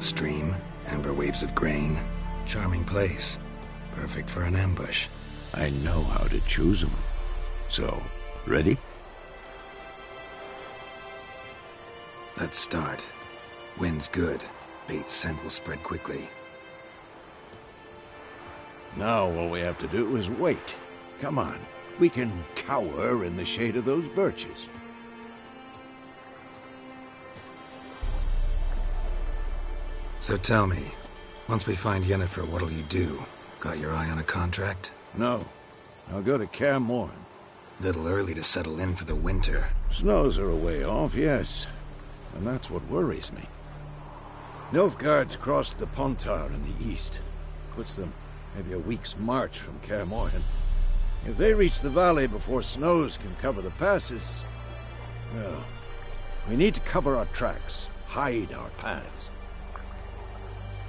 stream, amber waves of grain. Charming place. Perfect for an ambush. I know how to choose them. So, ready? Let's start. Wind's good. Bait's scent will spread quickly. Now all we have to do is wait. Come on. We can cower in the shade of those birches. So tell me, once we find Yennefer, what'll you do? Got your eye on a contract? No. I'll go to Kaer Morhen. Little early to settle in for the winter. Snows are a way off, yes. And that's what worries me. Nilfgaard's crossed the Pontar in the east. Puts them maybe a week's march from Kaer Morhen. If they reach the valley before snows can cover the passes, well, we need to cover our tracks, hide our paths.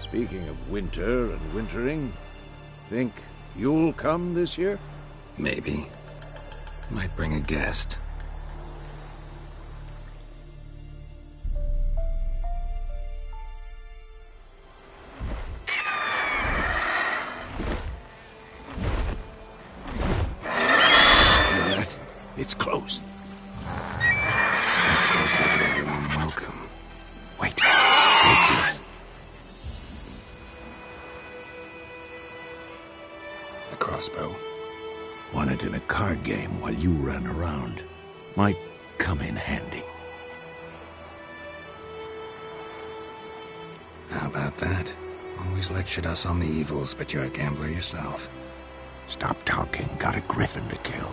Speaking of winter and wintering, think you'll come this year? Maybe. Might bring a guest. It's closed. Let's go give it a warm welcome. Wait. Take this. A crossbow. Won it in a card game while you ran around. Might come in handy. How about that? Always lectured us on the evils, but you're a gambler yourself. Stop talking. Got a griffin to kill.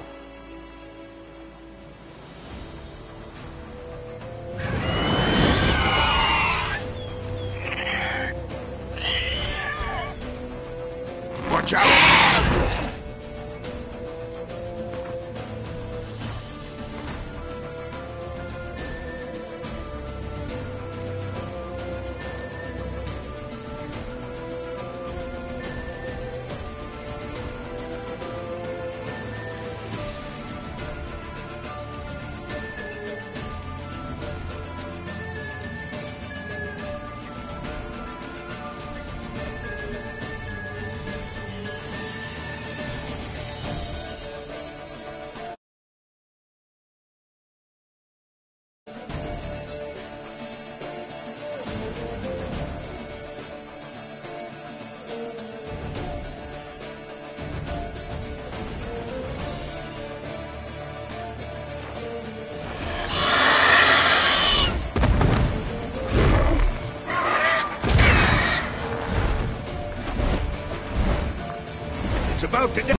Watch out! About to die.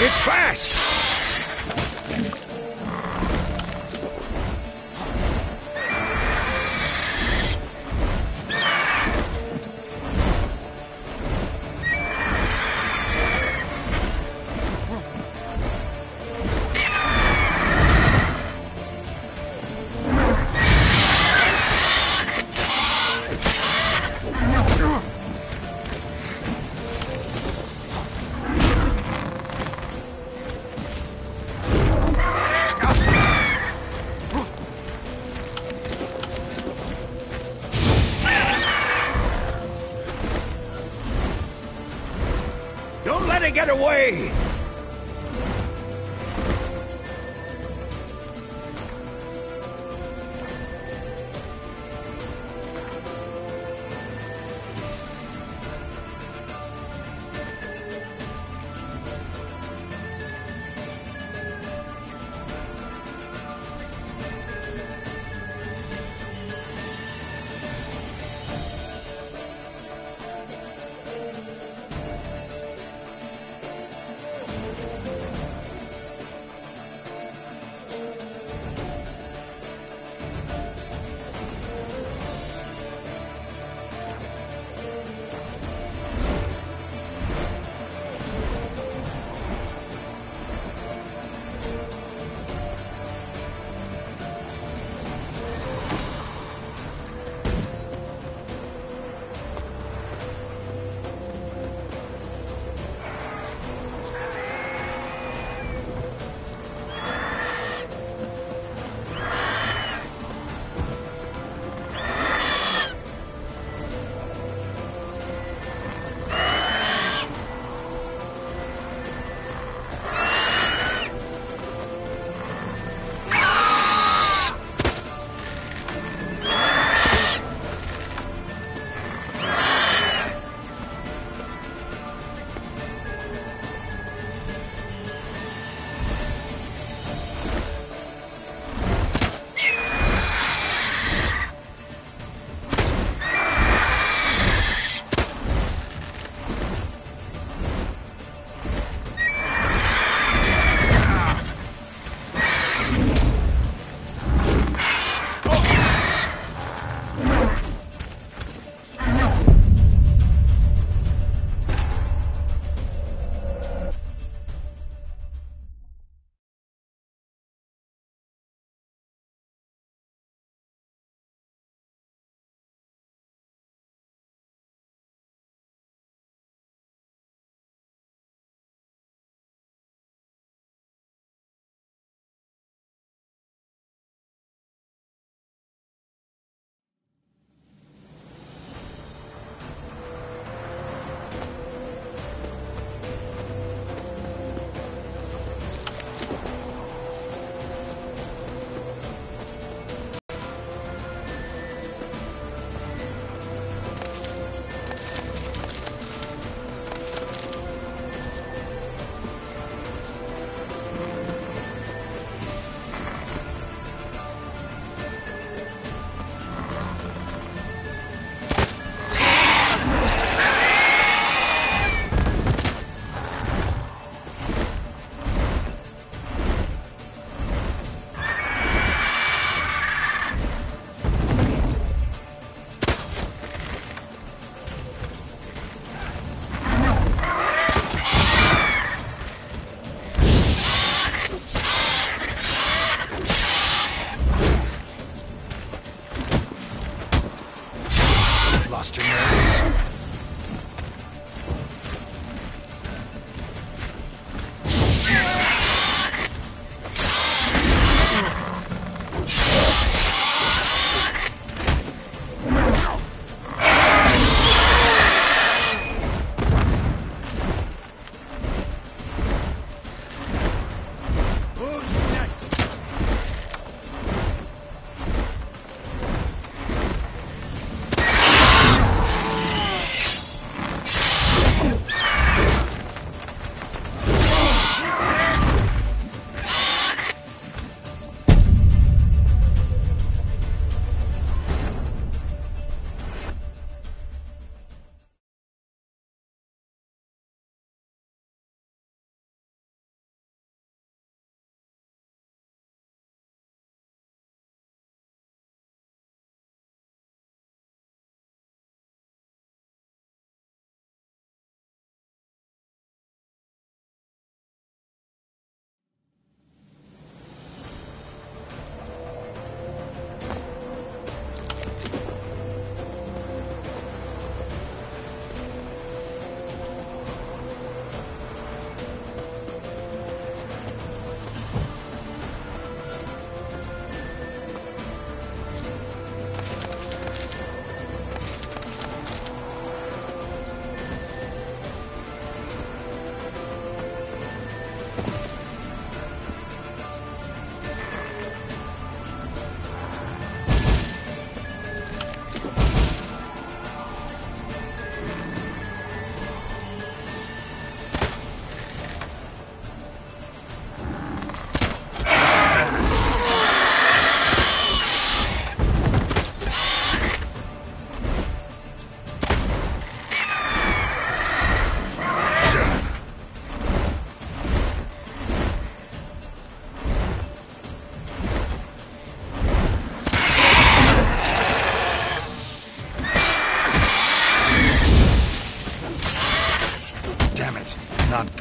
It's fast! Don't let it get away!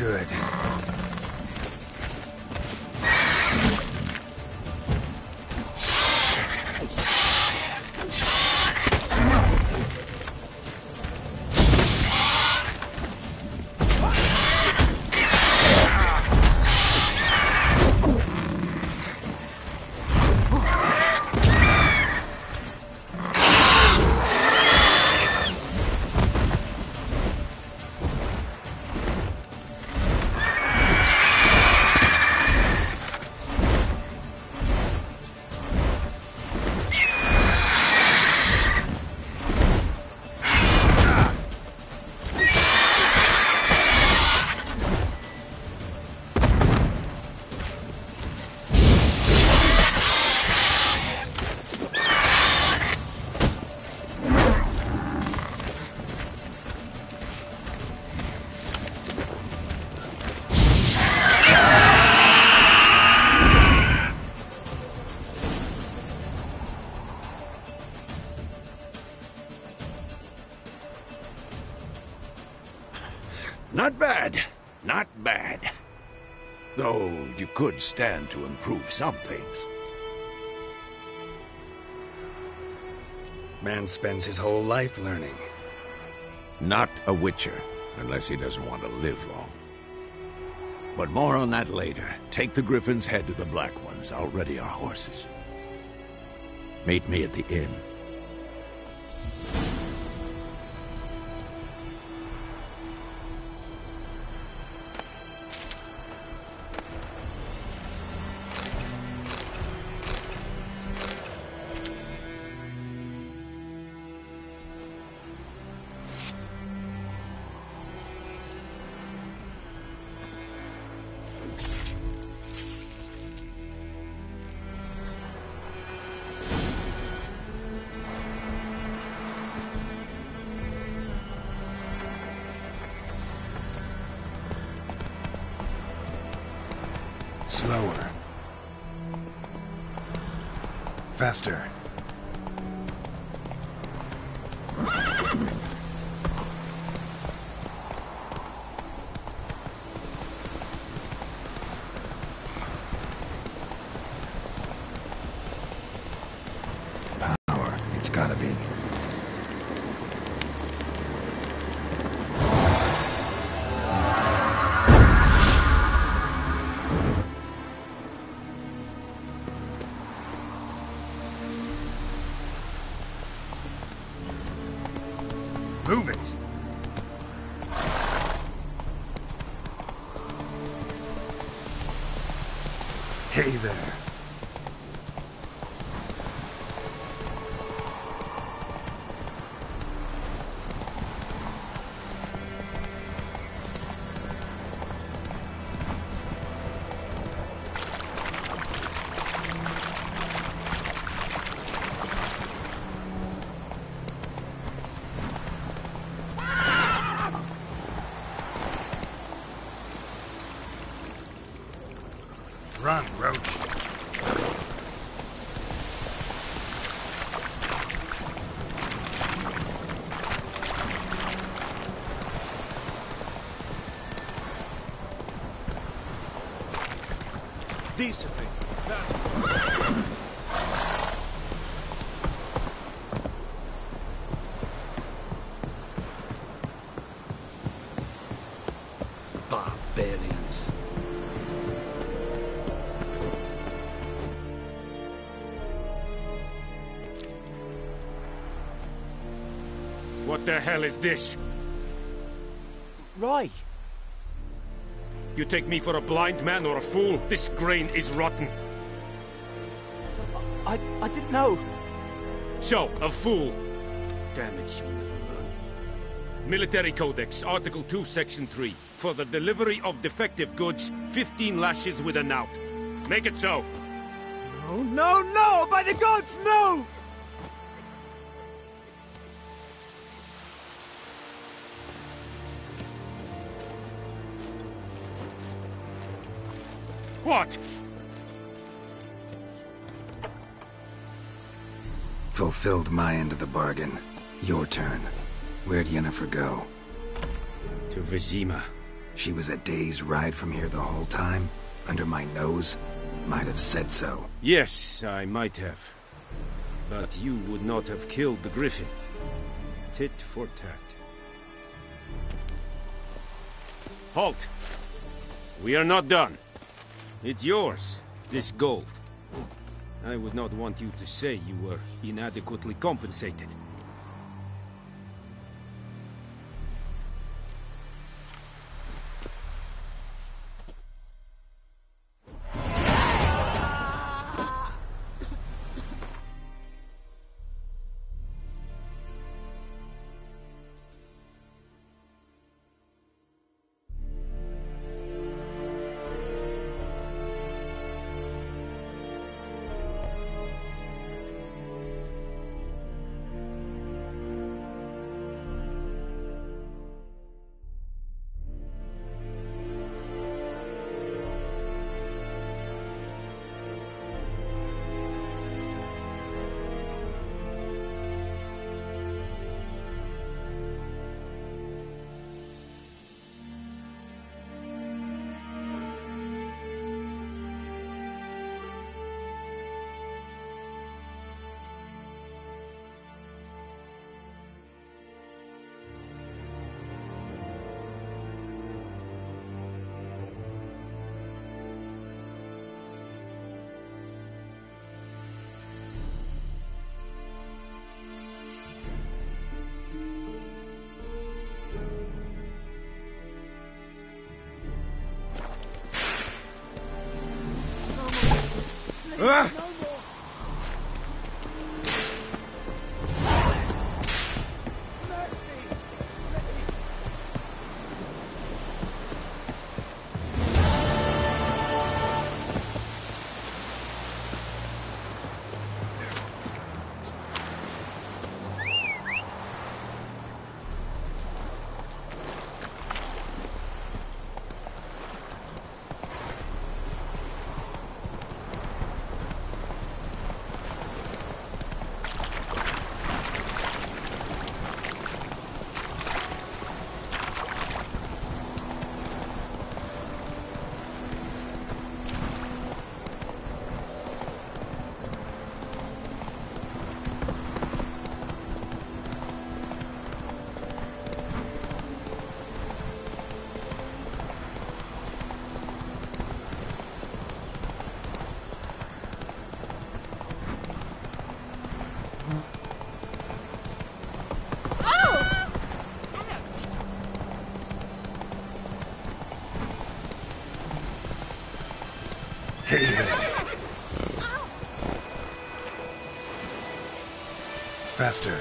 good. Not bad. Not bad. Though you could stand to improve some things. Man spends his whole life learning. Not a Wicher, unless he doesn't want to live long. But more on that later. Take the Griffin's head to the Black Ones. I'll ready our horses. Meet me at the inn. Slower. Faster. Power. It's gotta be. Move it! Hey there. Run, Roach. Decently. Barbarians. What the hell is this? Right. You take me for a blind man or a fool? This grain is rotten. I didn't know. So, a fool. Damn it, you'll never learn. Military Codex, Article 2, Section 3. For the delivery of defective goods, 15 lashes with a knout. Make it so. No, no, no! By the gods, no! What? Fulfilled my end of the bargain. Your turn. Where'd Yennefer go? To Vizima. she was a day's ride from here the whole time, under my nose, might have said so. Yes, I might have. But you would not have killed the Griffin. Tit for tat. Halt! We are not done. It's yours, this gold. I would not want you to say you were inadequately compensated. Ah! Mercy! Please! Hey there. Faster.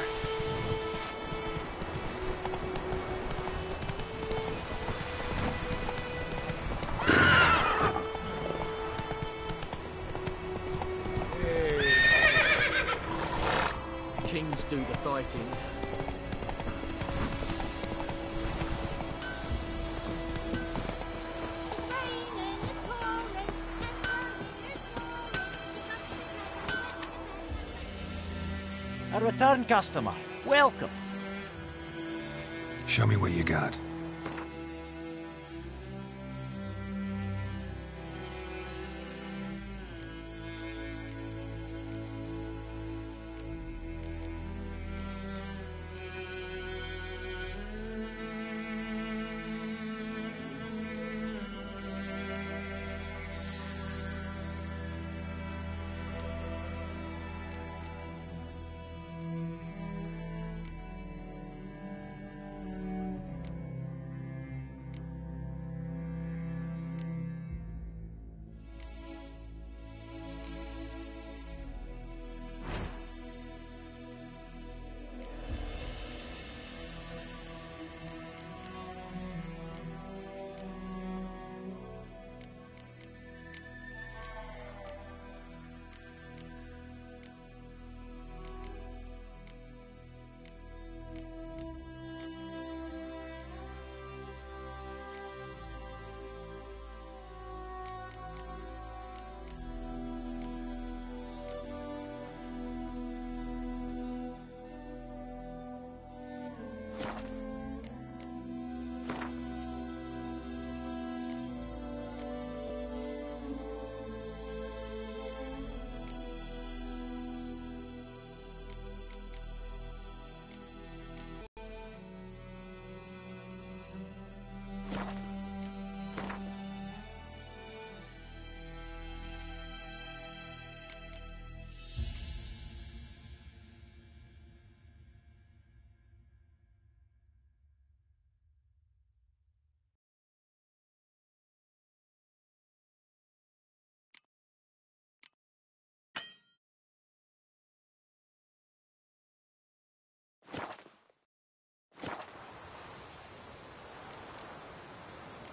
Kings do the fighting. A return customer. Welcome. Show me what you got.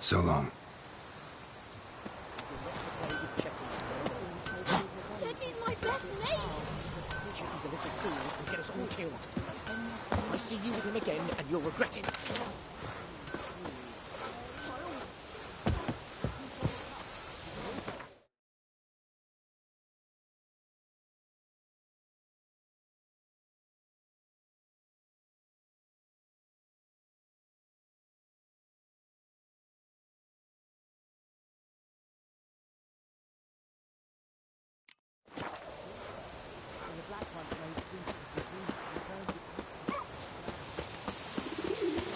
So long. Chetty's my best mate! Chetty's a little fool who can get us all killed. I see you with him again, and you'll regret it.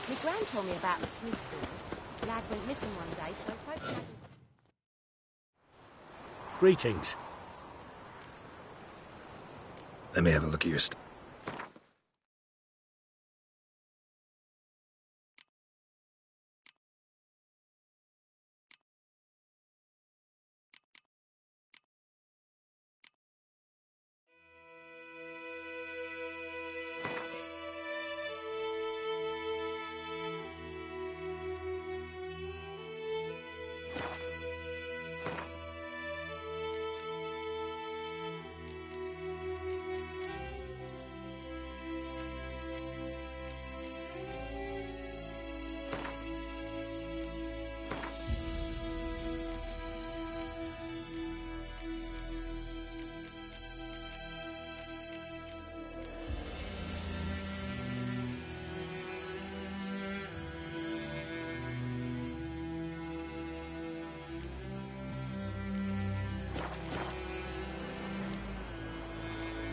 My gran told me about the Smith boy. Lad went missing one day, so folk... Greetings. Let me have a look at your stuff.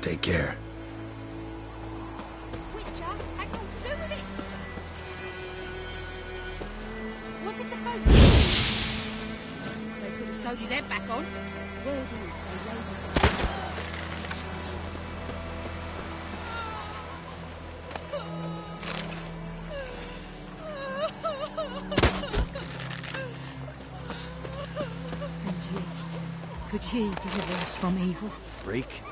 Take care. Wicher had naught to do with it! What did the folk do? They could have sewed his head back on. Word is, they laid his Could ye deliver us from evil? Freak.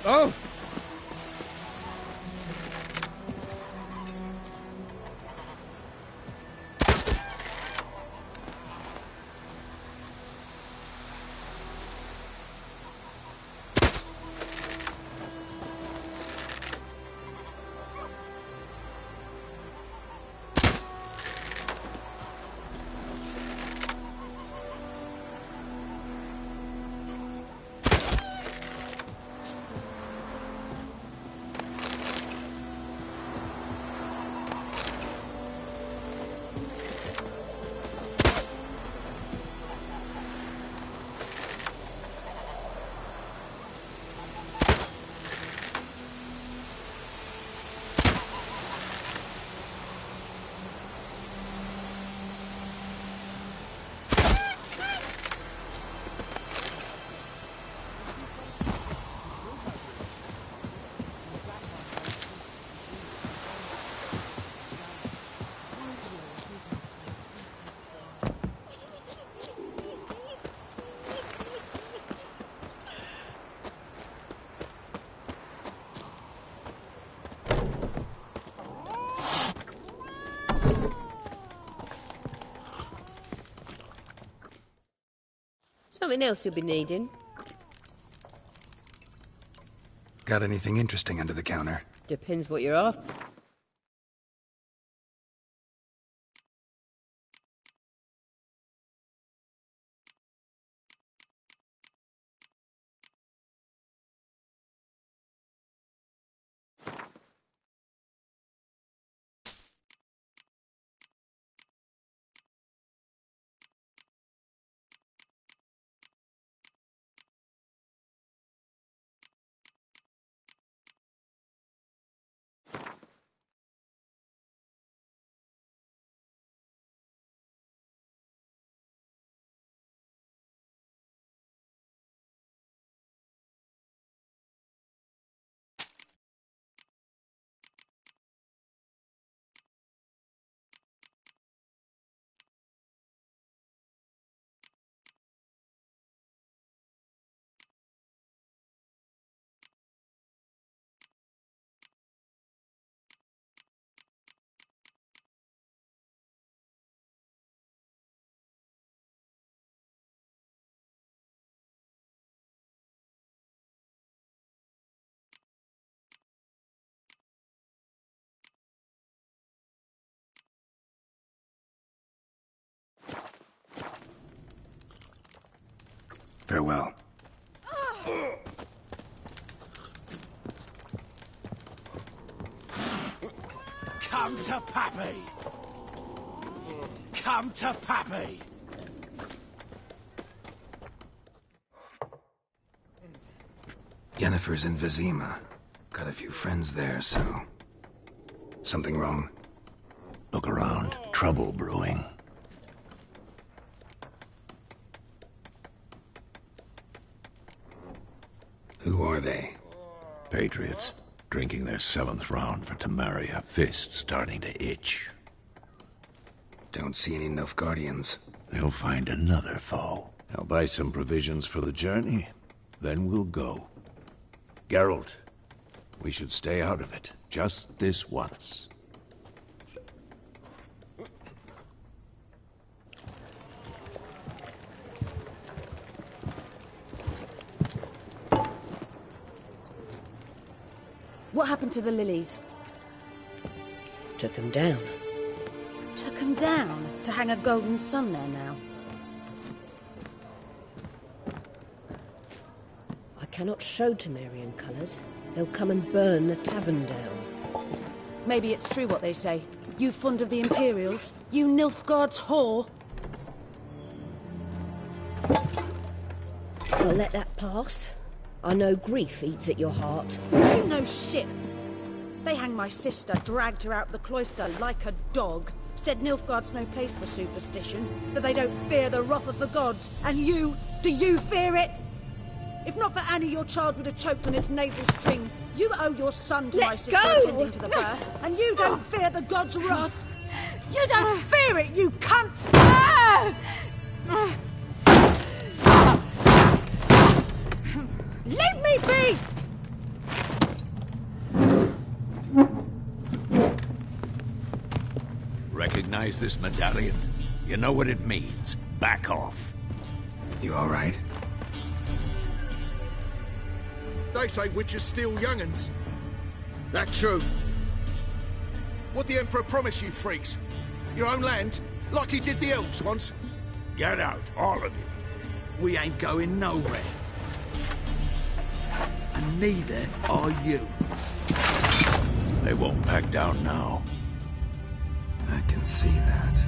Oh! Something else you'll be needing? Got anything interesting under the counter? Depends what you're after. Farewell. Come to Pappy! Come to Pappy! Yennefer's in Vizima. Got a few friends there, so... Something wrong? Look around. Trouble brewing. Who are they? Patriots. Drinking their 7th round for Tamaria. Fist starting to itch. Don't see any Nilfgaardians. They'll find another foe. I'll buy some provisions for the journey. Then we'll go. Geralt, we should stay out of it. Just this once. What happened to the lilies? Took him down. Took them down to hang a golden sun there now. I cannot show Temerian colours. They'll come and burn the tavern down. Maybe it's true what they say. You fond of the Imperials? You Nilfgaard's whore? I'll let that pass. I know grief eats at your heart. You know shit. They hanged my sister, dragged her out the cloister like a dog. Said Nilfgaard's no place for superstition, that they don't fear the wrath of the gods. And you, do you fear it? If not for Annie, your child would have choked on its navel string. You owe your son to my sister attending to the birth, and you don't fear the gods' wrath. You don't fear it, you cunt! Leave me be! Recognize this medallion? You know what it means. Back off. You all right? They say witches steal young'uns. That true? What the Emperor promise you, freaks? Your own land? Like he did the elves once? Get out, all of you. We ain't going nowhere. And neither are you. They won't back down now. I can see that.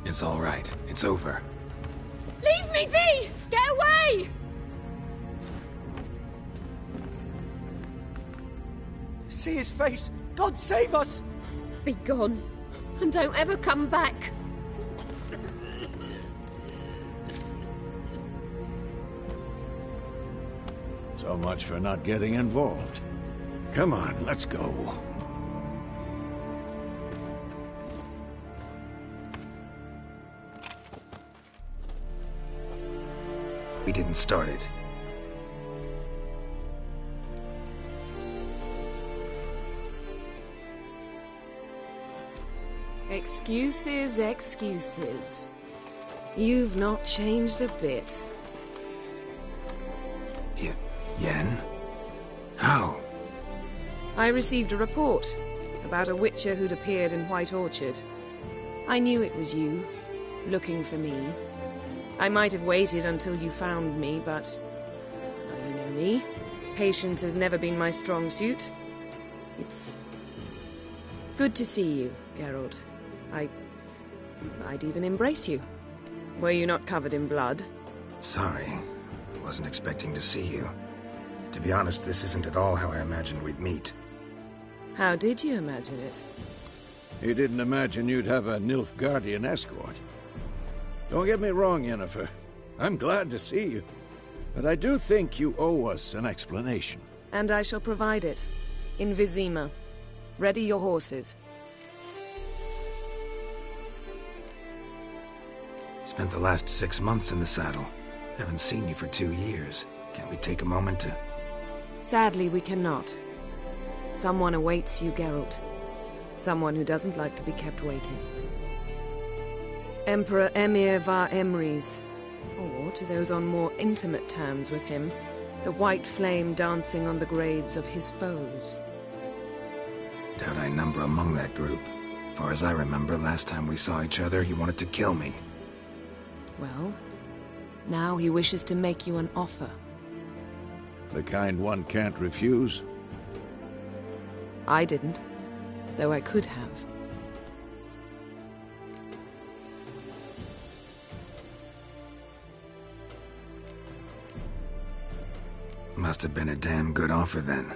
It's all right. It's over. Leave me be! Get away! See his face! God save us! Be gone, and don't ever come back. So much for not getting involved. Come on, let's go. We didn't start it. Excuses, excuses. You've not changed a bit. Yen? How? I received a report about a Witcher who'd appeared in White Orchard. I knew it was you, looking for me. I might have waited until you found me, but... well, you know me. Patience has never been my strong suit. It's... good to see you, Geralt. I'd even embrace you. Were you not covered in blood? Sorry. Wasn't expecting to see you. To be honest, this isn't at all how I imagined we'd meet. How did you imagine it? You didn't imagine you'd have a Nilfgaardian escort. Don't get me wrong, Yennefer. I'm glad to see you. But I do think you owe us an explanation. And I shall provide it. In Vizima. Ready your horses. Spent the last 6 months in the saddle. Haven't seen you for 2 years. Can't we take a moment to... Sadly, we cannot. Someone awaits you, Geralt. Someone who doesn't like to be kept waiting. Emperor Emir var Emrys. Or, to those on more intimate terms with him, the white flame dancing on the graves of his foes. Doubt I number among that group. Far as I remember, last time we saw each other, he wanted to kill me. Well, now he wishes to make you an offer. The kind one can't refuse? I didn't, though I could have. Must have been a damn good offer then.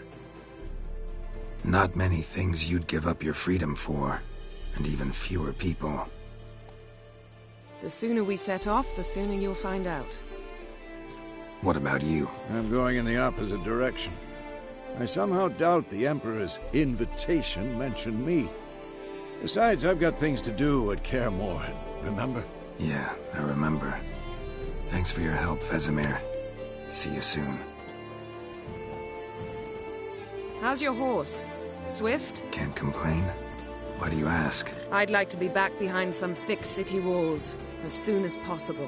Not many things you'd give up your freedom for, and even fewer people. The sooner we set off, the sooner you'll find out. What about you? I'm going in the opposite direction. I somehow doubt the Emperor's invitation mentioned me. Besides, I've got things to do at Kaer Morhen, remember? Yeah, I remember. Thanks for your help, Vesemir. See you soon. How's your horse? Swift? Can't complain. Why do you ask? I'd like to be back behind some thick city walls as soon as possible.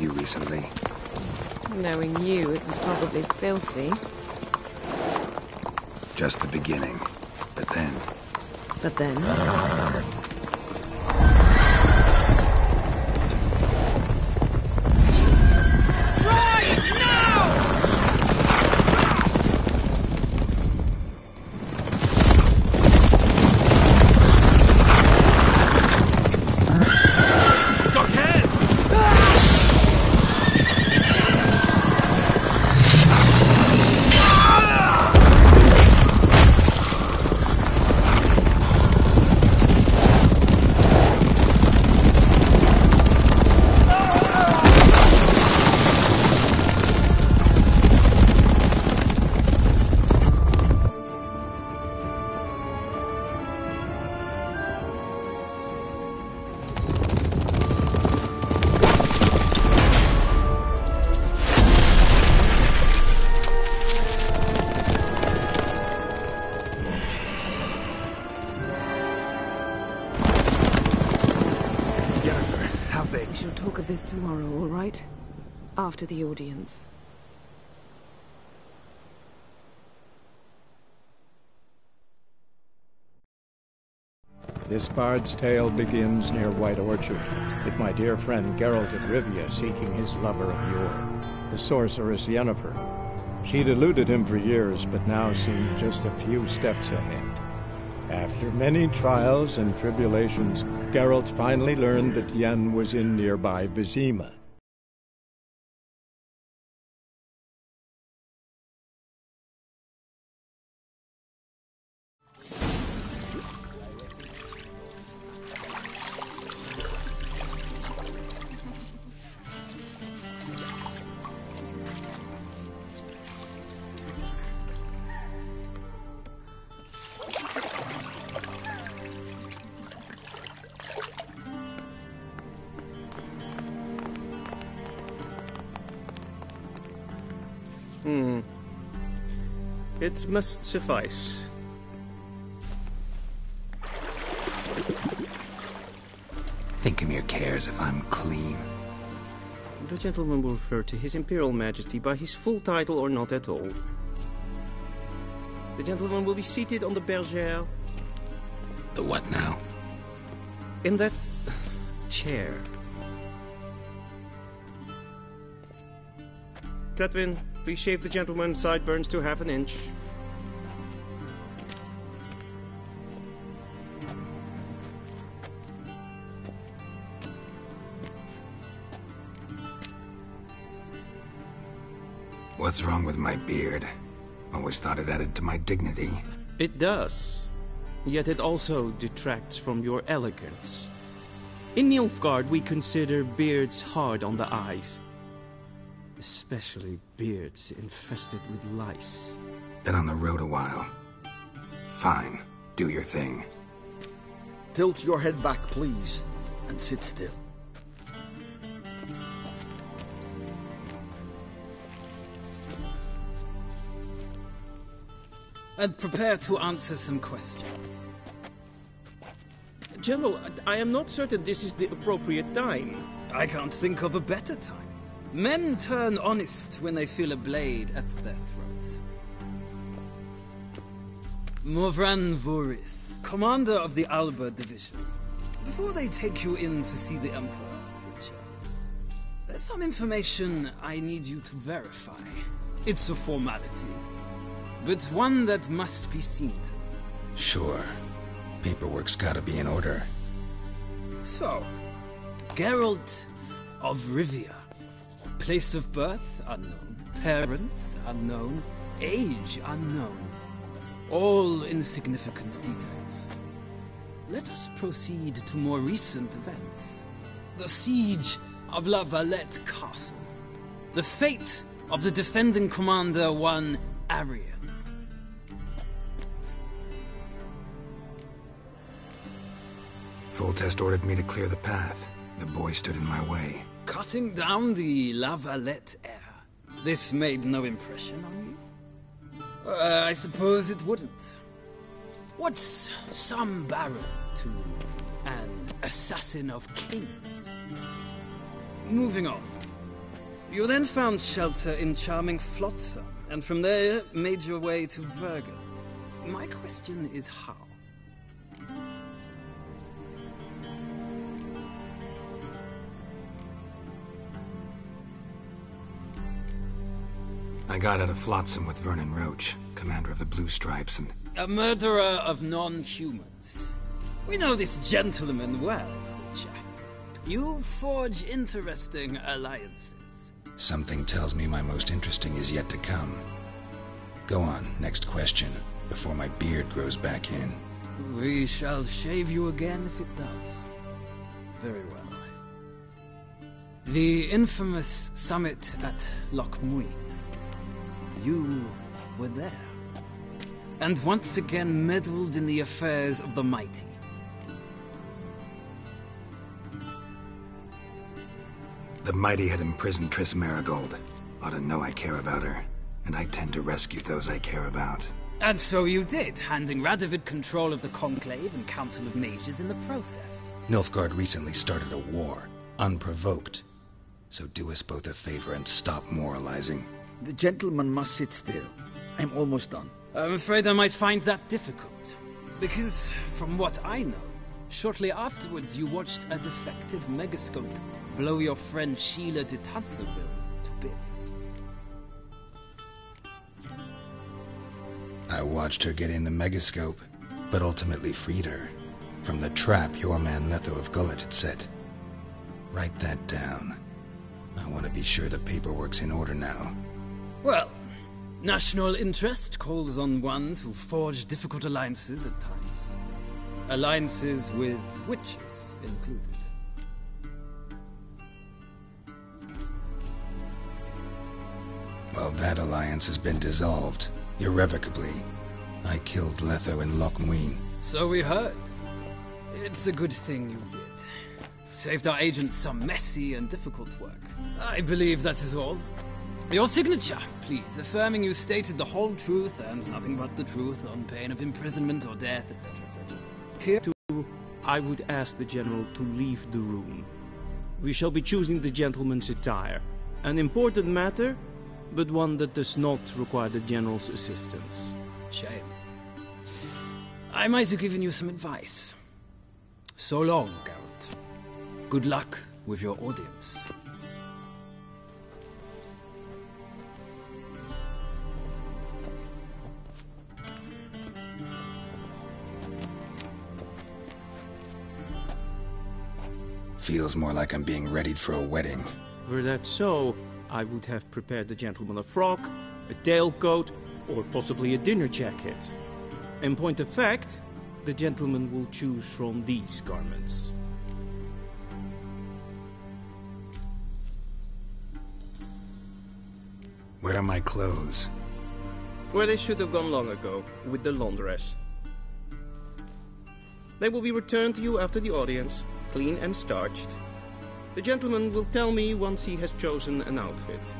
Recently. Knowing you, it was probably filthy. Just the beginning. But then... But then... This tomorrow, all right? After the audience. This bard's tale begins near White Orchard, with my dear friend Geralt of Rivia seeking his lover of yore, the sorceress Yennefer. She'd eluded him for years, but now seemed just a few steps ahead. After many trials and tribulations, Geralt finally learned that Yen was in nearby Vizima. It must suffice. Think Emir cares if I'm clean? The gentleman will refer to His Imperial Majesty by his full title or not at all. The gentleman will be seated on the bergère. The what now? In that chair. Catwin, please shave the gentleman's sideburns to ½ inch. What's wrong with my beard? Always thought it added to my dignity. It does. Yet it also detracts from your elegance. In Nilfgaard, we consider beards hard on the eyes. Especially beards infested with lice. Been on the road a while. Fine, do your thing. Tilt your head back, please, and sit still. And prepare to answer some questions. General, I am not certain this is the appropriate time. I can't think of a better time. Men turn honest when they feel a blade at their throat. Morvran Voris, commander of the Alba Division. Before they take you in to see the Emperor, Wicher, there's some information I need you to verify. It's a formality, but one that must be seen to. Sure. Paperwork's gotta be in order. So, Geralt of Rivia. Place of birth, unknown. Parents, unknown. Age, unknown. All insignificant details. Let us proceed to more recent events. The siege of La Valette Castle. The fate of the defending commander, one Arian. Foltest ordered me to clear the path. The boy stood in my way. Cutting down the La Valette heir. This made no impression on you? I suppose it wouldn't. What's some baron to an assassin of kings? Moving on. You then found shelter in charming Flotsam, and from there made your way to Vergen. My question is how? I got out of Flotsam with Vernon Roach, commander of the Blue Stripes, and... A murderer of non-humans. We know this gentleman well, Wicher. You forge interesting alliances. Something tells me my most interesting is yet to come. Go on, next question, before my beard grows back in. We shall shave you again if it does. Very well. The infamous summit at Loch Muin. You were there. And once again meddled in the affairs of the mighty. The mighty had imprisoned Triss Marigold. Ought to know I care about her, and I tend to rescue those I care about. And so you did, handing Radovid control of the Conclave and Council of Mages in the process. Nilfgaard recently started a war, unprovoked. So do us both a favor and stop moralizing. The gentleman must sit still. I'm almost done. I'm afraid I might find that difficult. Because, from what I know, shortly afterwards you watched a defective megascope blow your friend Sheila de Tanserville to bits. I watched her get in the megascope, but ultimately freed her from the trap your man Letho of Gullet had set. Write that down. I want to be sure the paperwork's in order now. Well, national interest calls on one to forge difficult alliances at times. Alliances with witches included. Well, that alliance has been dissolved, irrevocably. I killed Letho in Loch Muin. So we heard. It's a good thing you did. Saved our agent some messy and difficult work. I believe that is all. Your signature, please, affirming you stated the whole truth and nothing but the truth on pain of imprisonment or death, etc., etc. Here, I would ask the General to leave the room. We shall be choosing the gentleman's attire. An important matter, but one that does not require the General's assistance. Shame. I might have given you some advice. So long, Geralt. Good luck with your audience. Feels more like I'm being readied for a wedding. Were that so, I would have prepared the gentleman a frock, a tailcoat, or possibly a dinner jacket. In point of fact, the gentleman will choose from these garments. Where are my clothes? Where they should have gone long ago, with the laundress. They will be returned to you after the audience, clean and starched. The gentleman will tell me once he has chosen an outfit.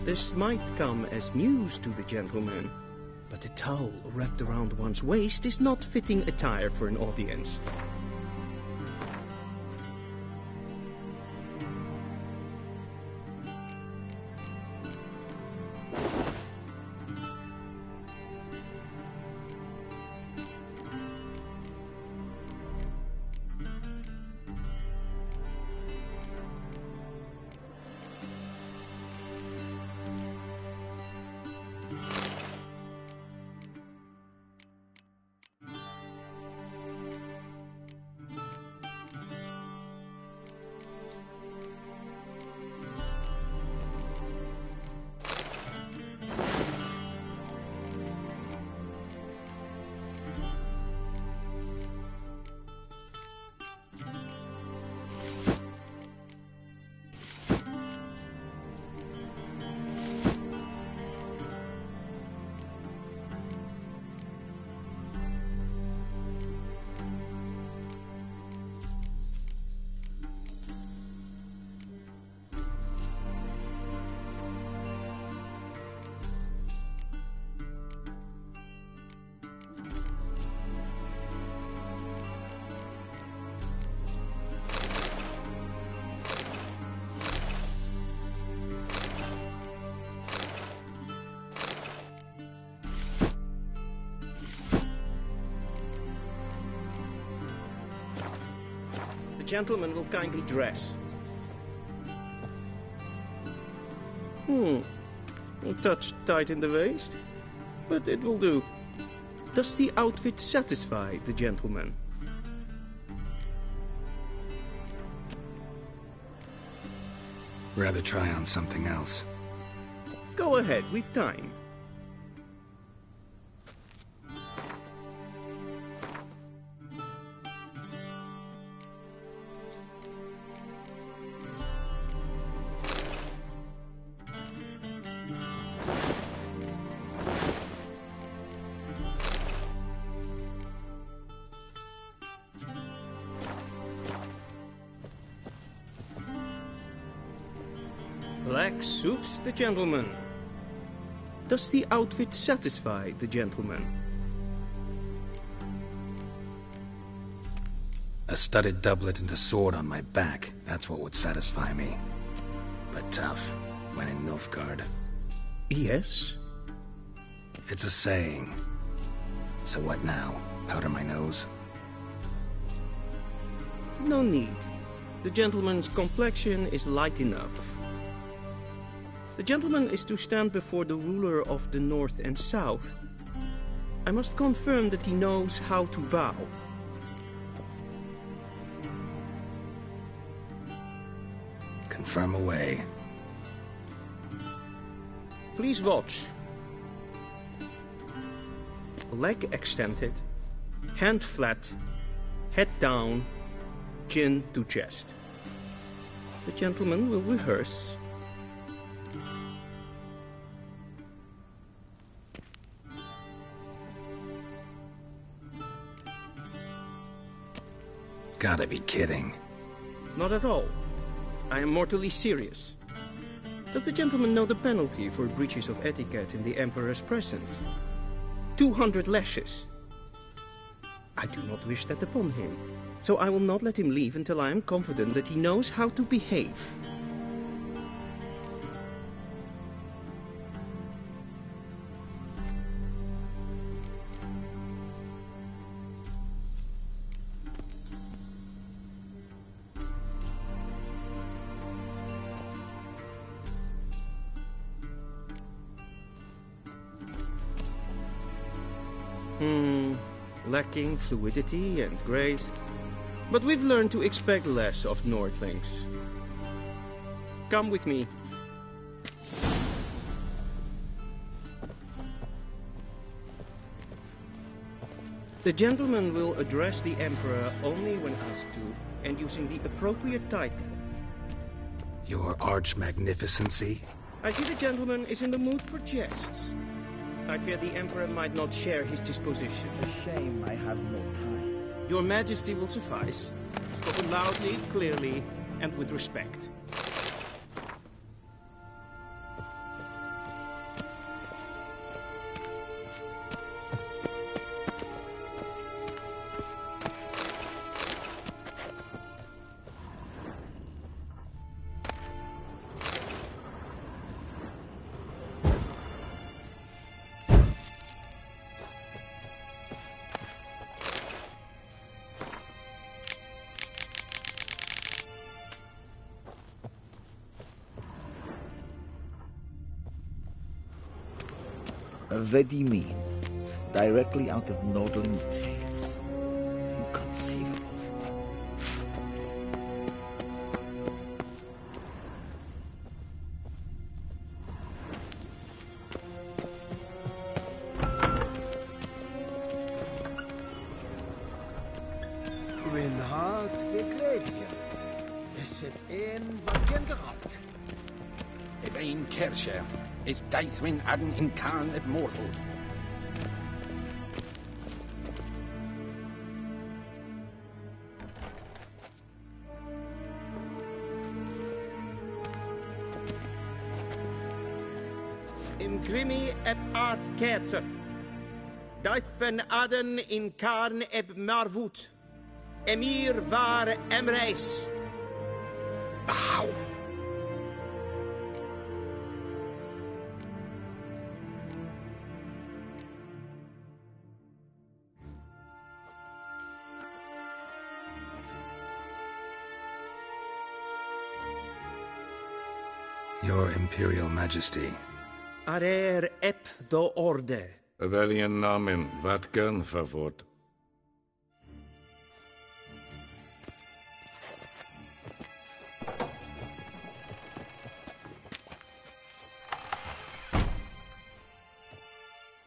This might come as news to the gentleman, but a towel wrapped around one's waist is not fitting attire for an audience. The gentleman will kindly dress. A touch tight in the waist, but it will do. Does the outfit satisfy the gentleman? Rather try on something else. Go ahead, we've time. look suits the gentleman. Does the outfit satisfy the gentleman? A studded doublet and a sword on my back, that's what would satisfy me. But tough, when in Nilfgaard. Yes? It's a saying. So what now? Powder my nose? No need. The gentleman's complexion is light enough. The gentleman is to stand before the ruler of the North and South. I must confirm that he knows how to bow. Confirm away. Please watch. Leg extended, hand flat, head down, chin to chest. The gentleman will rehearse. Gotta be kidding. Not at all. I am mortally serious. Does the gentleman know the penalty for breaches of etiquette in the Emperor's presence? 200 lashes. I do not wish that upon him, so I will not let him leave until I am confident that he knows how to behave. Lacking fluidity and grace, but we've learned to expect less of Nordlings. Come with me. The gentleman will address the Emperor only when asked to, and using the appropriate title. Your Arch-Magnificency? I see the gentleman is in the mood for jests. I fear the Emperor might not share his disposition. A shame I have no time. Your Majesty will suffice. Spoken loudly, clearly, and with respect. What do you mean? Directly out of Nordling tales. Inconceivable. Win hard Vigladia. Is it in wat Genderalt? Evein Kersher is Daithwin Adden in Karn at Morfold. Imgrimi et art Kerzer. Daithwen Adden in Karn eb Marvut. Emir var Emreis. Bow. Your Imperial Majesty. Arer ep the orde. Weljen namen, wat kan favort?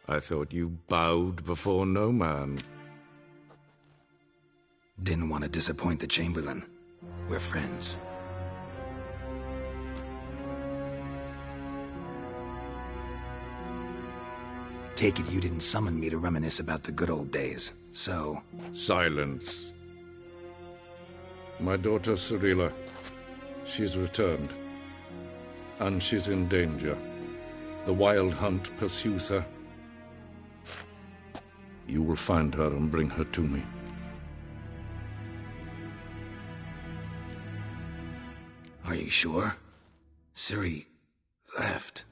I thought you bowed before no man. Didn't want to disappoint the Chamberlain. We're friends. Take it you didn't summon me to reminisce about the good old days, so... Silence. My daughter Cyrilla, she's returned. and she's in danger. The Wild Hunt pursues her. You will find her and bring her to me. Are you sure? Ciri left.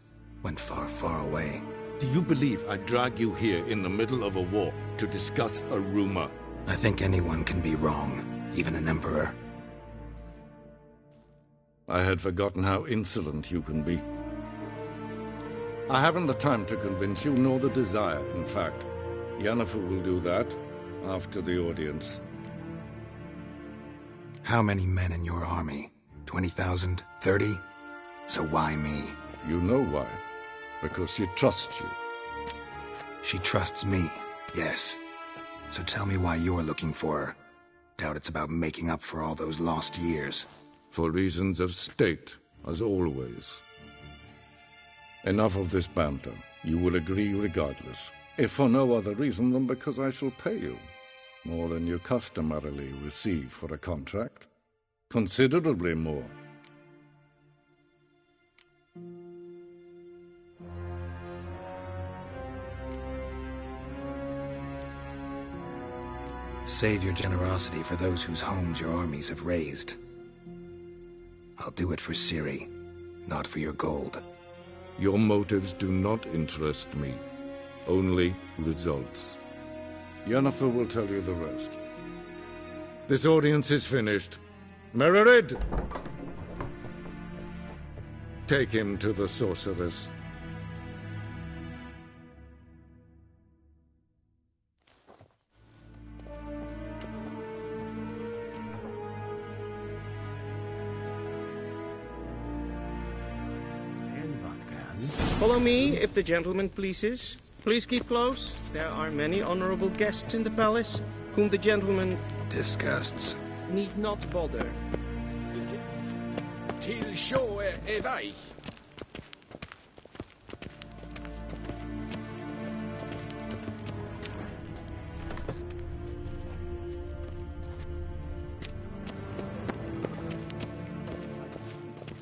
Went far, far away. Do you believe I drag you here in the middle of a war to discuss a rumor? I think anyone can be wrong, even an emperor. I had forgotten how insolent you can be. I haven't the time to convince you, nor the desire, in fact. Yennefer will do that after the audience. How many men in your army? 20,000? 30? So why me? You know why. Because she trusts you. She trusts me, yes. So tell me why you're looking for her. Doubt it's about making up for all those lost years. For reasons of state, as always. Enough of this banter. You will agree regardless. If for no other reason than because I shall pay you. More than you customarily receive for a contract. Considerably more. Save your generosity for those whose homes your armies have razed. I'll do it for Ciri, not for your gold. Your motives do not interest me. Only results. Yennefer will tell you the rest. This audience is finished. Mererid! Take him to the sorceress. Follow me, if the gentleman pleases. Please keep close. There are many honorable guests in the palace, whom the gentleman... disgusts. ...need not bother. Till show weich.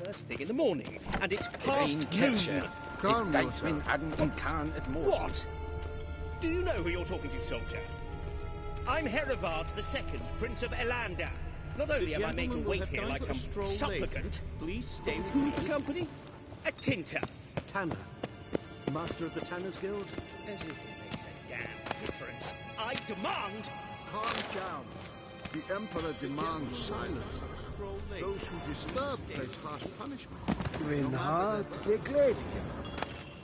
First thing in the morning, and it's past noon. What? Do you know who you're talking to, soldier? I'm Herivard II, Prince of Elander. Not only am I made to wait here like some supplicant... Please stay with Who for company? A tinter. Tanner. Master of the Tanners Guild? As if it makes a damn difference. I demand... Calm down. The Emperor demands silence. Those who disturb face harsh punishment. Gwyn hart fe gledium.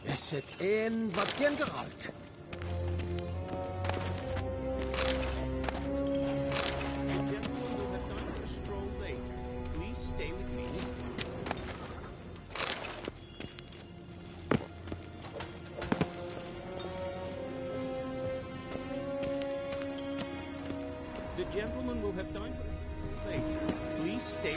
Es het een wat gen geralt. Please stay with me. The gentleman will have time for it later. Please stay.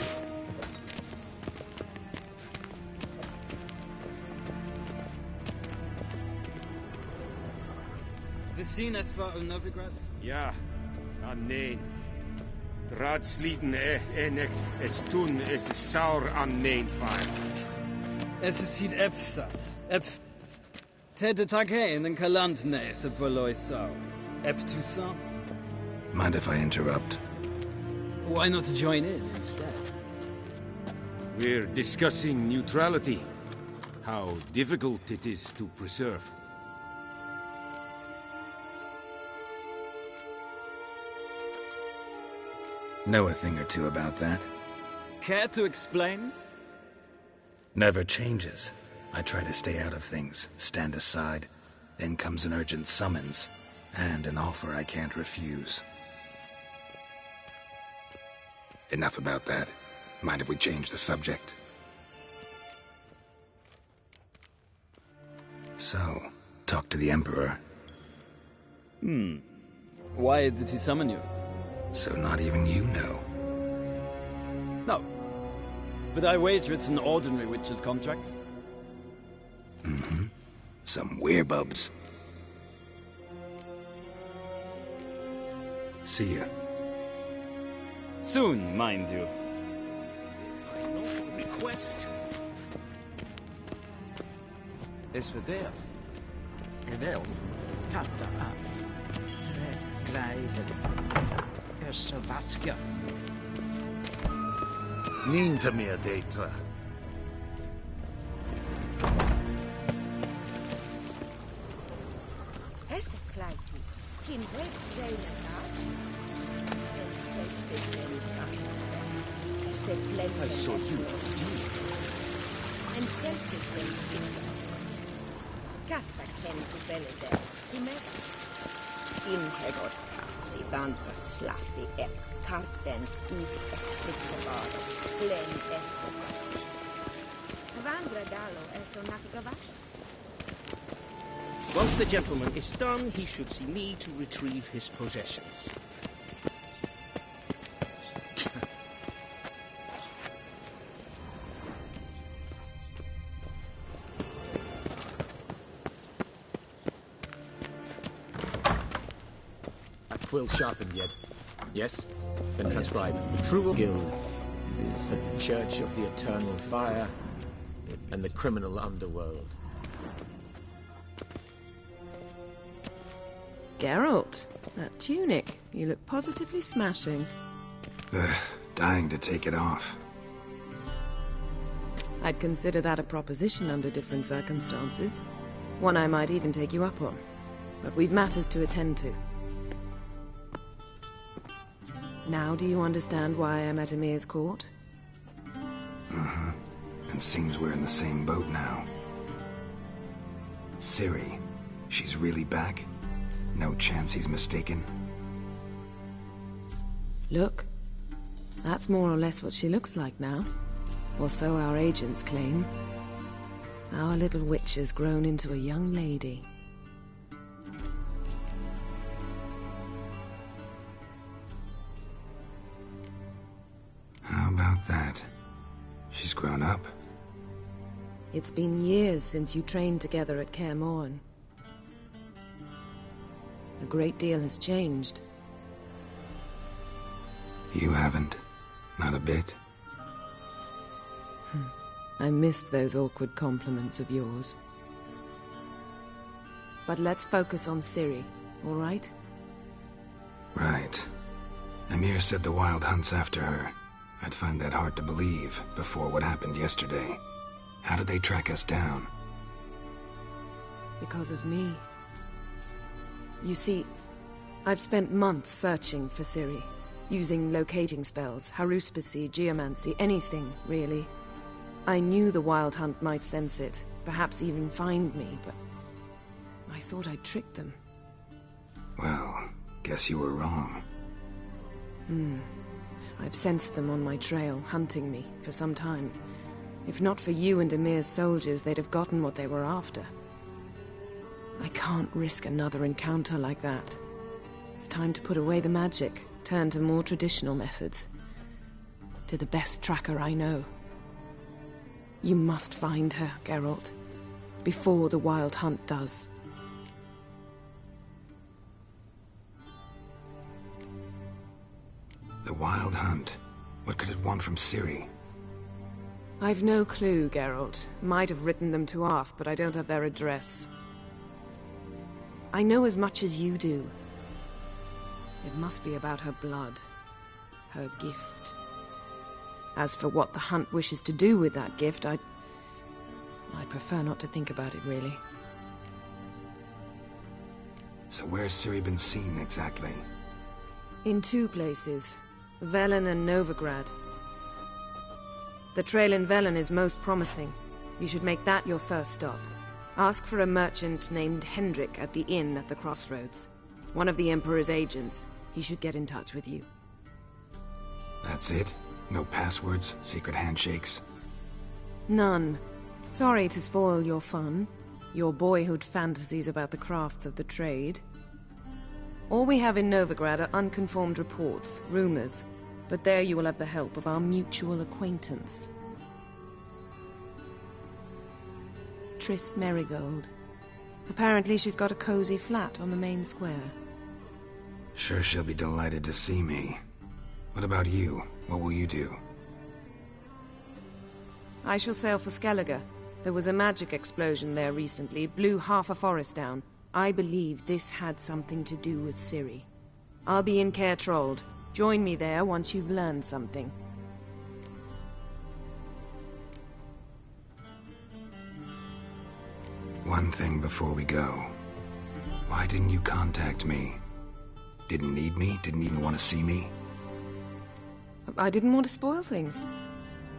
We zien es war in Novigrad? Ja, nee. Raadsliden echt es tun, es is saur am neen fijn. Es is hier Epstad. Tete tag heen en kalant nees op verlois sau. Ep Toussaint. Mind if I interrupt? Why not join in instead? We're discussing neutrality. How difficult it is to preserve. Know a thing or two about that. Care to explain? Never changes. I try to stay out of things, stand aside. Then comes an urgent summons, and an offer I can't refuse. Enough about that. Mind if we change the subject? So, talk to the Emperor. Why did he summon you? So not even you know. No. But I wager it's an ordinary witch's contract. Mm-hmm. Some werebubs. See ya. Soon, mind you. Request. is fördärv. Wel, katta af. Glijden. Så vatka. Ninta mer detra. Essa kleiti. Kin red reina kat. En selfie den kat. Essa blende. I saw you see. En selfie den sikta. Kasper ken kubelle der. Timer. Inhegot kassi vanta slaffi karten ut esprittavaro. Glen essa kassi. Vandra dalo eso nakagavasa. Once the gentleman is done, he should see me to retrieve his possessions. Quill sharpened yet? Yes? Then transcribe. The True Guild, the Church of the Eternal Fire, and the Criminal Underworld. Geralt, that tunic. You look positively smashing. Dying to take it off. I'd consider that a proposition under different circumstances. One I might even take you up on. But we've matters to attend to. Now do you understand why I'm at Emir's court? Mm-hmm. And seems we're in the same boat now. Ciri, she's really back? No chance he's mistaken? Look. That's more or less what she looks like now. Or so our agents claim. Our little witch has grown into a young lady. How about that? She's grown up. It's been years since you trained together at Kaer Morhen. A great deal has changed. You haven't. Not a bit. I missed those awkward compliments of yours. But let's focus on Ciri, all right? Right. Emir said the Wild Hunt's after her. I'd find that hard to believe before what happened yesterday. How did they track us down? Because of me. You see, I've spent months searching for Ciri, using locating spells, haruspicy, geomancy, anything, really. I knew the Wild Hunt might sense it, perhaps even find me, but I thought I'd tricked them. Well, guess you were wrong. I've sensed them on my trail, hunting me, for some time. If not for you and Emir's soldiers, they'd have gotten what they were after. I can't risk another encounter like that. It's time to put away the magic, turn to more traditional methods. To the best tracker I know. You must find her, Geralt, before the Wild Hunt does. The Wild Hunt? What could it want from Ciri? I've no clue, Geralt. Might have written them to ask, but I don't have their address. I know as much as you do. It must be about her blood. Her gift. As for what the Hunt wishes to do with that gift, I'd prefer not to think about it, really. So where's Ciri been seen, exactly? In two places. Velen and Novigrad. The trail in Velen is most promising. You should make that your first stop. Ask for a merchant named Hendrik at the inn at the crossroads. One of the Emperor's agents. He should get in touch with you. That's it? No passwords? Secret handshakes? None. Sorry to spoil your fun. Your boyhood fantasies about the crafts of the trade. All we have in Novigrad are unconfirmed reports, rumors. But there you will have the help of our mutual acquaintance. Triss Merigold. Apparently she's got a cozy flat on the main square. Sure she'll be delighted to see me. What about you? What will you do? I shall sail for Skellige. There was a magic explosion there recently, blew half a forest down. I believe this had something to do with Ciri. I'll be in Caer Trold. Join me there once you've learned something. One thing before we go. Why didn't you contact me? Didn't need me? Didn't even want to see me? I didn't want to spoil things.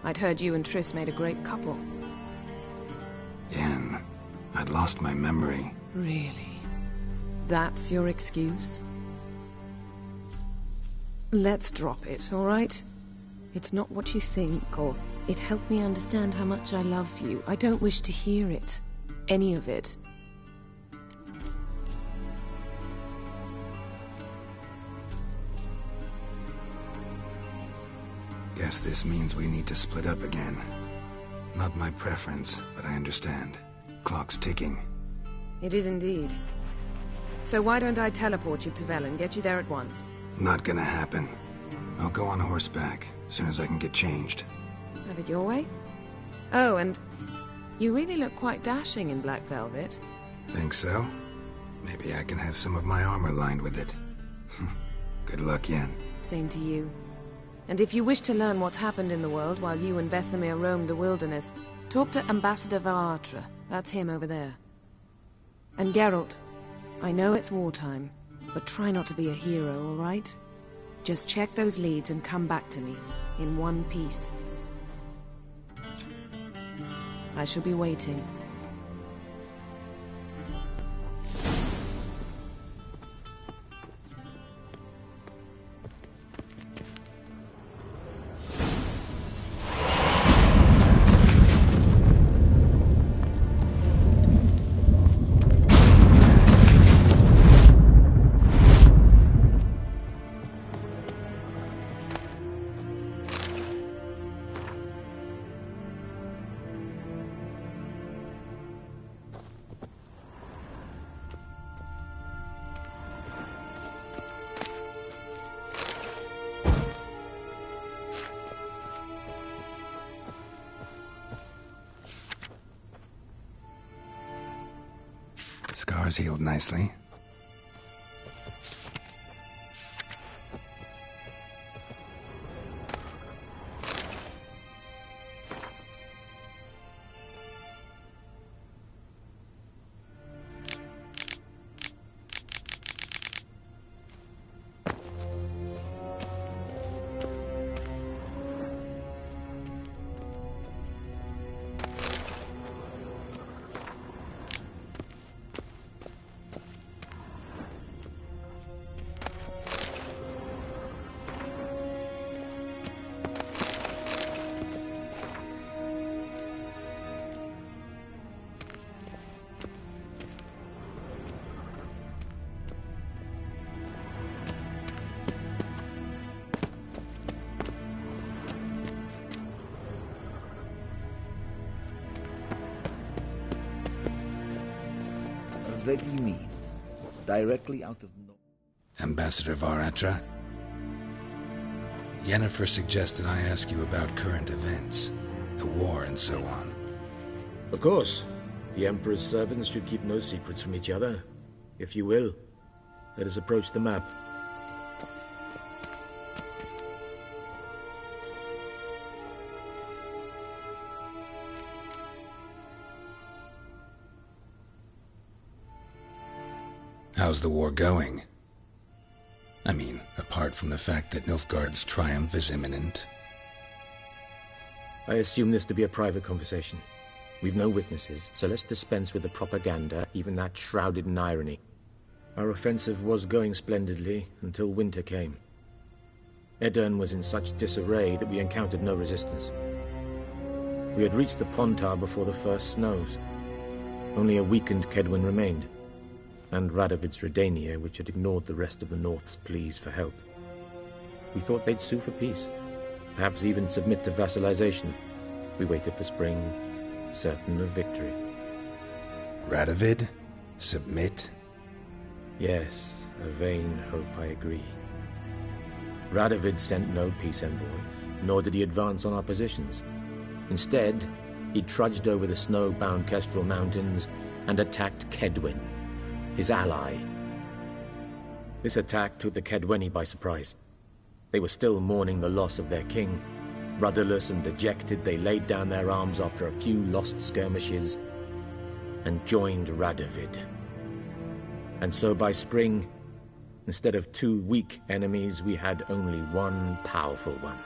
I'd heard you and Triss made a great couple. Yen, I'd lost my memory. Really? That's your excuse? Let's drop it, all right? It's not what you think, or it helped me understand how much I love you. I don't wish to hear it. Any of it. Guess this means we need to split up again. Not my preference, but I understand. Clock's ticking. It is indeed. So why don't I teleport you to Vel and get you there at once? Not gonna happen. I'll go on horseback, as soon as I can get changed. Have it your way? Oh, and you really look quite dashing in black velvet. Think so? Maybe I can have some of my armor lined with it. Good luck, Yen. Same to you. And if you wish to learn what's happened in the world while you and Vesemir roamed the wilderness, talk to Ambassador Varatra. That's him over there. And Geralt, I know it's wartime, but try not to be a hero, all right? Just check those leads and come back to me, in one piece. I shall be waiting. Scars healed nicely. What do you mean? Directly out of no... Ambassador Varatra? Yennefer suggested I ask you about current events, the war and so on. Of course. The Emperor's servants should keep no secrets from each other. If you will, let us approach the map. How's the war going? I mean, apart from the fact that Nilfgaard's triumph is imminent. I assume this to be a private conversation. We've no witnesses, so let's dispense with the propaganda, even that shrouded in irony. Our offensive was going splendidly until winter came. Edirn was in such disarray that we encountered no resistance. We had reached the Pontar before the first snows. Only a weakened Kedwin remained, and Radovid's Redania, which had ignored the rest of the North's pleas for help. We thought they'd sue for peace, perhaps even submit to vassalization. We waited for spring, certain of victory. Radovid? Submit? Yes, a vain hope, I agree. Radovid sent no peace envoys, nor did he advance on our positions. Instead, he trudged over the snow-bound Kestrel Mountains and attacked Kedwen, his ally. This attack took the Kedweni by surprise. They were still mourning the loss of their king. Rudderless and dejected, they laid down their arms after a few lost skirmishes and joined Radovid. And so by spring, instead of 2 weak enemies, we had only one powerful one.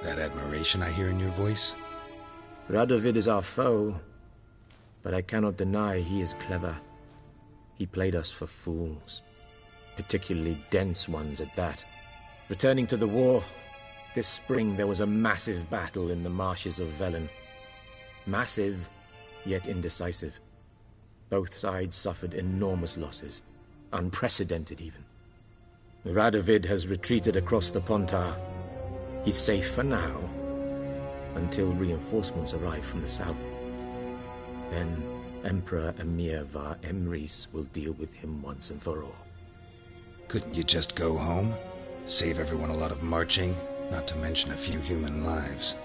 That admiration I hear in your voice? Radovid is our foe, but I cannot deny he is clever. He played us for fools, particularly dense ones at that. Returning to the war, this spring there was a massive battle in the marshes of Velen. Massive, yet indecisive. Both sides suffered enormous losses, unprecedented even. Radovid has retreated across the Pontar. He's safe for now, until reinforcements arrive from the south. Then Emperor Emir var Emrys will deal with him once and for all. Couldn't you just go home? Save everyone a lot of marching, not to mention a few human lives.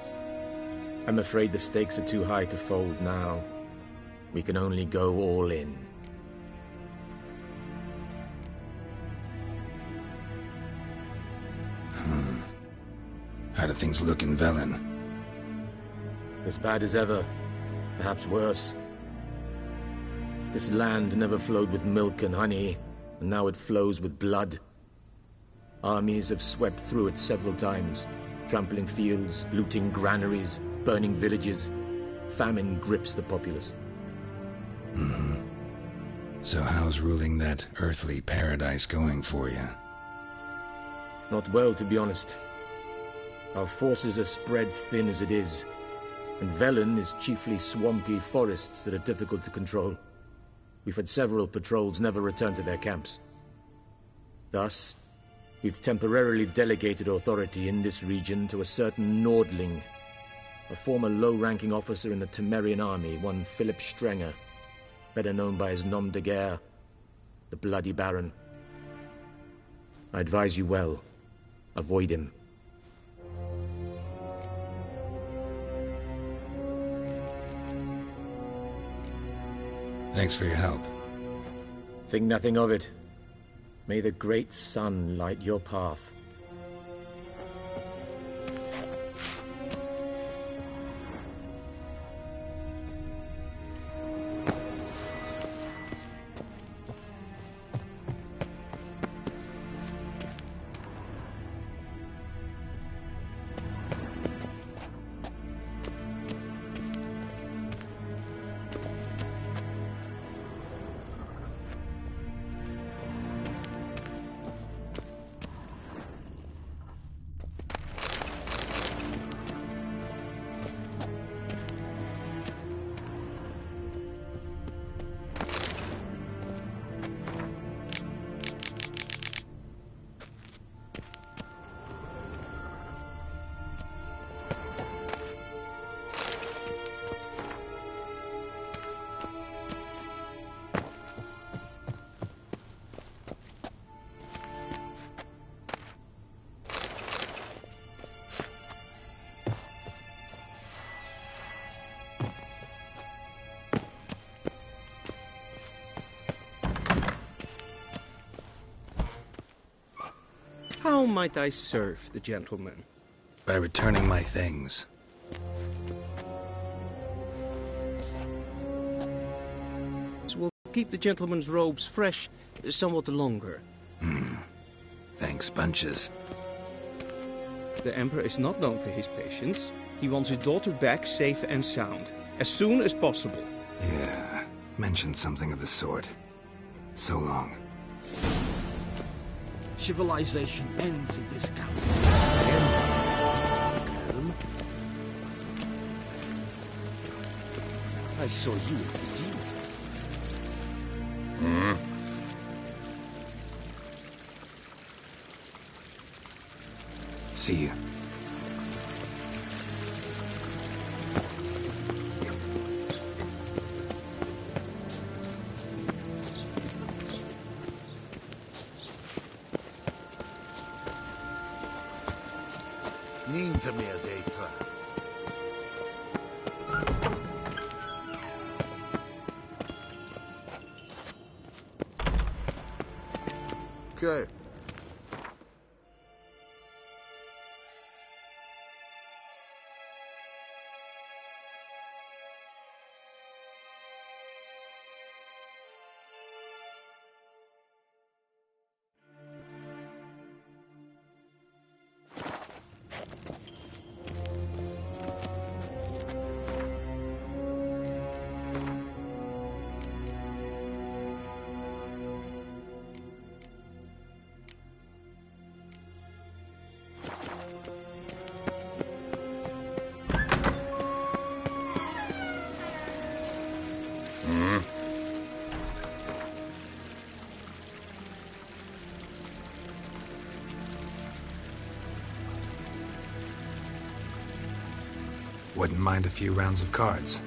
I'm afraid the stakes are too high to fold now. We can only go all in. How do things look in Velen? As bad as ever, perhaps worse. This land never flowed with milk and honey, and now it flows with blood. Armies have swept through it several times, trampling fields, looting granaries, burning villages. Famine grips the populace. So how's ruling that earthly paradise going for you? Not well, to be honest. Our forces are spread thin as it is, and Velen is chiefly swampy forests that are difficult to control. We've had several patrols never return to their camps. Thus, we've temporarily delegated authority in this region to a certain Nordling, a former low-ranking officer in the Temerian army, one Philip Strenger, better known by his nom de guerre, the Bloody Baron. I advise you well. Avoid him. Thanks for your help. Think nothing of it. May the great sun light your path. How might I serve the gentleman? By returning my things. This will keep the gentleman's robes fresh somewhat longer. Thanks, bunches. The Emperor is not known for his patience. He wants his daughter back safe and sound, as soon as possible. Yeah, mentioned something of the sort. So long. Civilization ends in this country. I saw you at the zoo. See you. Ning Okay. Wouldn't mind a few rounds of cards.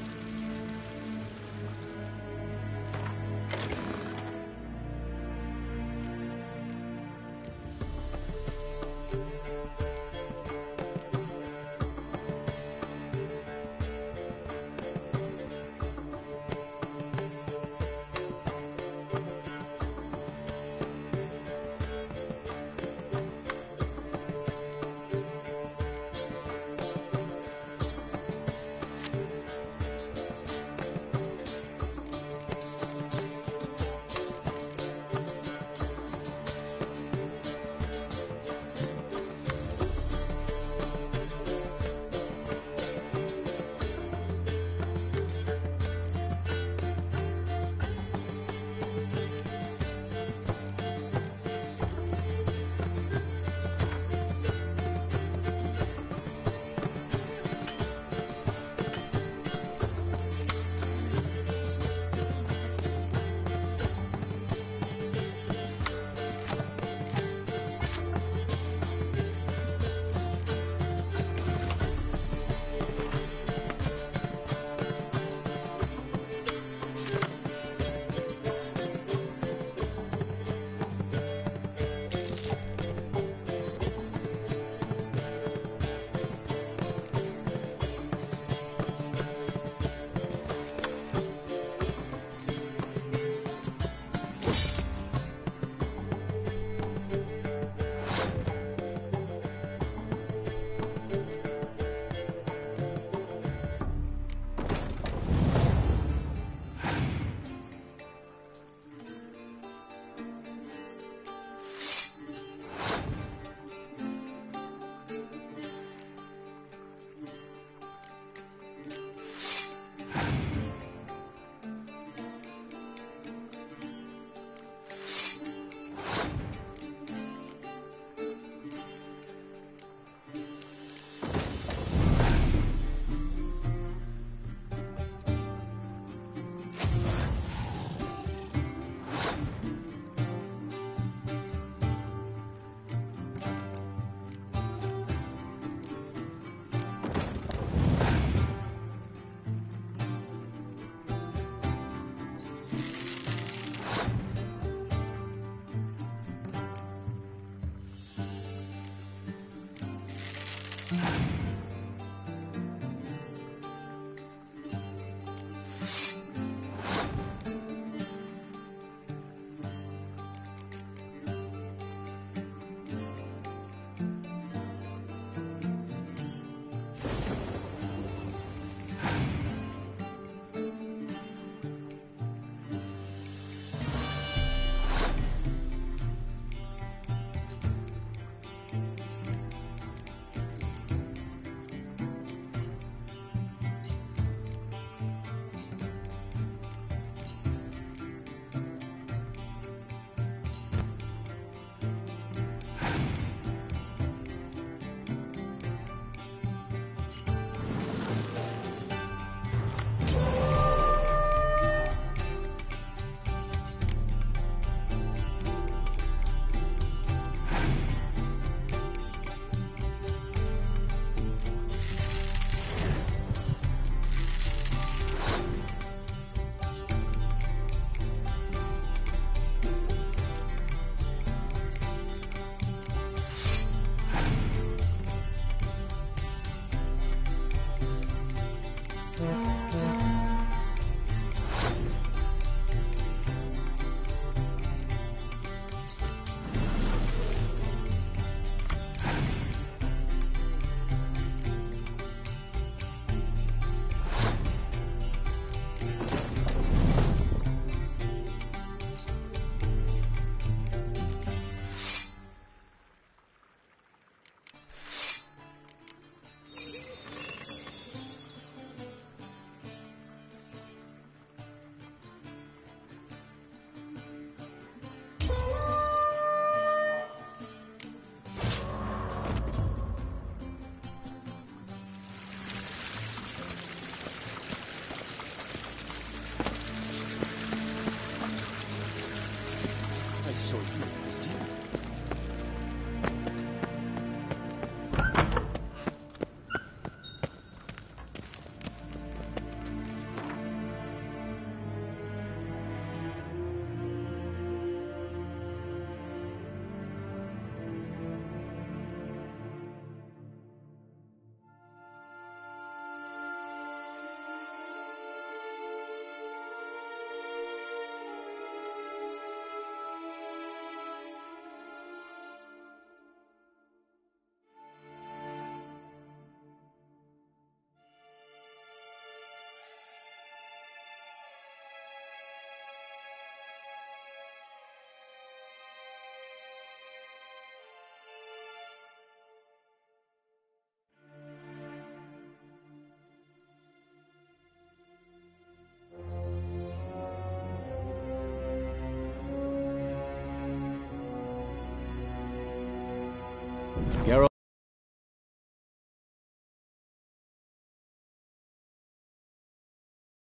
Geralt